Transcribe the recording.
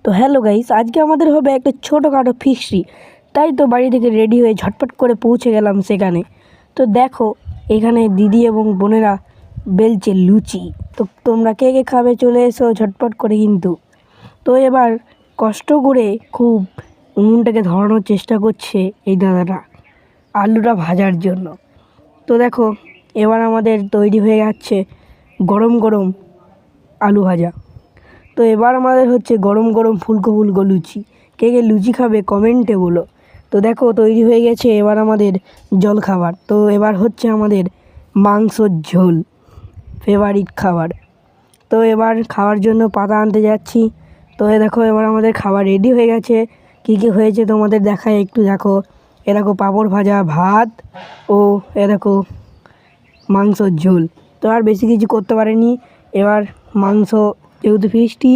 তো hello guys, আজকে আমাদের হবে একটা ছোটোখাটো ফিস্টি। তাই তো বাড়ি থেকে রেডি হয়ে ঝটপট করে পৌঁছে গেলাম সেখানে। তো দেখো, এখানে দিদি এবং বোনেরা বেলছে লুচি। তো তোমরা কে কে খাবে চলে এসো ঝটপট করে কিন্তু। তো এবার কষ্ট করে খুব উনুনটাকে ধরানোর চেষ্টা করছে এই দাদাটা আলুটা ভাজার জন্য। তো দেখো, এবার আমাদের তৈরি হয়ে যাচ্ছে গরম গরম আলু ভাজা। তো এবার আমাদের হচ্ছে গরম গরম ফুলকো ফুলকো লুচি। কে কে লুচি খাবে কমেন্টে বলো। তো দেখো তৈরি হয়ে গেছে এবার আমাদের জল খাবার। তো এবার হচ্ছে আমাদের মাংসর ঝোল, ফেভারিট খাবার। তো এবার খাওয়ার জন্য পাতা আনতে যাচ্ছি। তো দেখো এবার আমাদের খাবার রেডি হয়ে গেছে। কী কী হয়েছে তোমাদের দেখায় একটু দেখো। এ দেখো পাঁপড় ভাজা, ভাত ও এ দেখো মাংসর ঝোল। তো আর বেশি কিছু করতে পারিনি। এবার মাংস যেহেতু ফিস্টি,